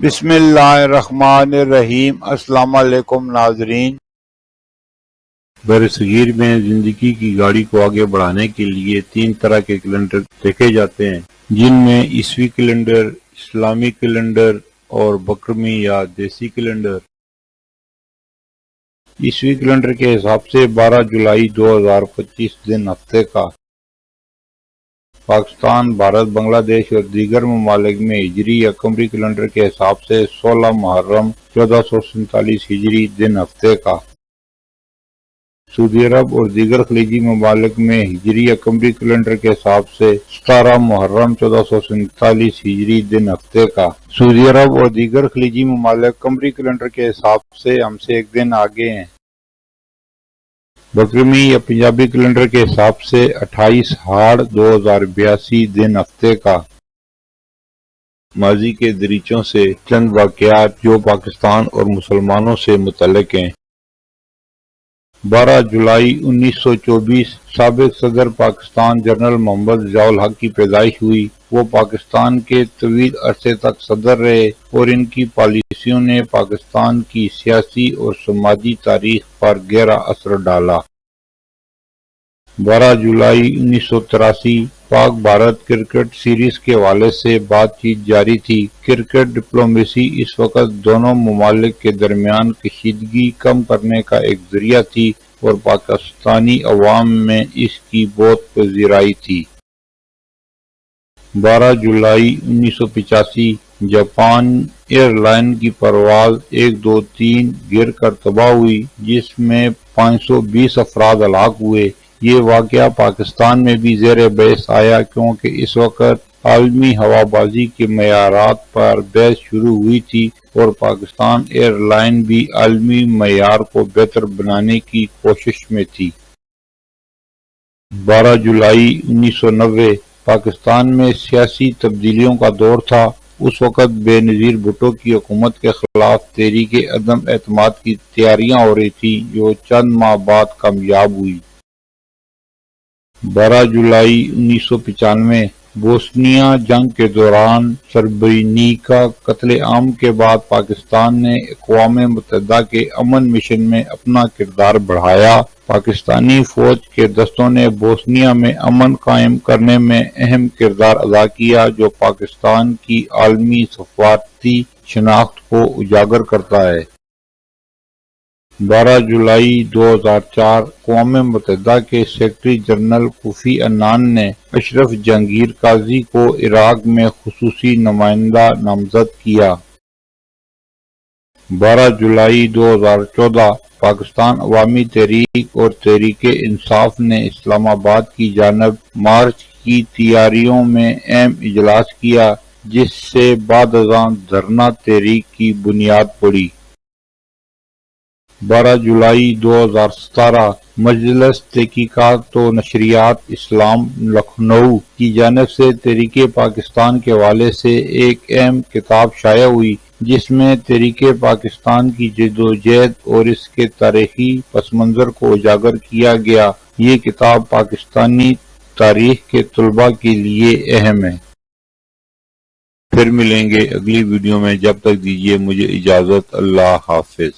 بسم اللہ الرحمن الرحیم۔ السلام علیکم ناظرین۔ برصغیر میں زندگی کی گاڑی کو آگے بڑھانے کے لیے 3 طرح کے کیلنڈر دیکھے جاتے ہیں، جن میں عیسوی کیلنڈر، اسلامی کیلنڈر اور بکرمی یا دیسی کیلنڈر۔ عیسوی کیلنڈر کے حساب سے 12 جولائی 2025 دن ہفتے کا۔ پاکستان، بھارت، بنگلہ دیش اور دیگر ممالک میں ہجری یا قمری کیلنڈر کے حساب سے 16 محرم 1447 ہجری دن ہفتے کا۔ سعودی عرب اور دیگر خلیجی ممالک میں ہجری یا قمری کیلنڈر کے حساب سے 17 محرم 1447 ہجری دن ہفتے کا۔ سعودی عرب اور دیگر خلیجی ممالک قمری کیلنڈر کے حساب سے ہم سے ایک دن آگے ہیں۔ بکرمی یا پنجابی کیلنڈر کے حساب سے 28 ہاڑ 2082 دن ہفتے کا۔ ماضی کے دریچوں سے چند واقعات جو پاکستان اور مسلمانوں سے متعلق ہیں۔ 12 جولائی 1924 سابق صدر پاکستان جنرل محمد ضیاء الحق کی پیدائش ہوئی۔ وہ پاکستان کے طویل عرصے تک صدر رہے اور ان کی پالیسیوں نے پاکستان کی سیاسی اور سماجی تاریخ پر گہرا اثر ڈالا۔ 12 جولائی 1983 پاک بھارت کرکٹ سیریز کے حوالے سے بات چیت جاری تھی۔ کرکٹ ڈپلومیسی اس وقت دونوں ممالک کے درمیان کشیدگی کم کرنے کا ایک ذریعہ تھی اور پاکستانی عوام میں اس کی بہت پذیرائی تھی۔ 12 جولائی 1985 جاپان ایئر لائن کی پرواز 123 گر کر تباہ ہوئی، جس میں 520 افراد ہلاک ہوئے۔ یہ واقعہ پاکستان میں بھی زیر بحث آیا کیونکہ اس وقت عالمی ہوا بازی کے معیارات پر بحث شروع ہوئی تھی اور پاکستان ایئر لائن بھی عالمی معیار کو بہتر بنانے کی کوشش میں تھی۔ 12 جولائی 1990 پاکستان میں سیاسی تبدیلیوں کا دور تھا۔ اس وقت بے نظیر بھٹو کی حکومت کے خلاف تحریک عدم اعتماد کی تیاریاں ہو رہی تھیں، جو چند ماہ بعد کامیاب ہوئی۔ 12 جولائی 1995 بوسنیا جنگ کے دوران سربرینیکا قتل عام کے بعد پاکستان نے اقوام متحدہ کے امن مشن میں اپنا کردار بڑھایا۔ پاکستانی فوج کے دستوں نے بوسنیا میں امن قائم کرنے میں اہم کردار ادا کیا، جو پاکستان کی عالمی سفارتی شناخت کو اجاگر کرتا ہے۔ 12 جولائی 2004 اقوام متحدہ کے سیکرٹری جنرل کوفی عنان نے اشرف جہانگیر قاضی کو عراق میں خصوصی نمائندہ نامزد کیا۔ 12 جولائی 2014 پاکستان عوامی تحریک اور تحریک انصاف نے اسلام آباد کی جانب مارچ کی تیاریوں میں اہم اجلاس کیا، جس سے بعد ازاں دھرنا تحریک کی بنیاد پڑی۔ 12 جولائی 2017 مجلس تحقیقات و نشریات اسلام لکھنؤ کی جانب سے تحریک پاکستان کے حوالے سے ایک اہم کتاب شائع ہوئی، جس میں تحریک پاکستان کی جدوجہد اور اس کے تاریخی پس منظر کو اجاگر کیا گیا۔ یہ کتاب پاکستانی تاریخ کے طلباء کے لیے اہم ہے۔ پھر ملیں گے اگلی ویڈیو میں، جب تک دیجیے مجھے اجازت۔ اللہ حافظ۔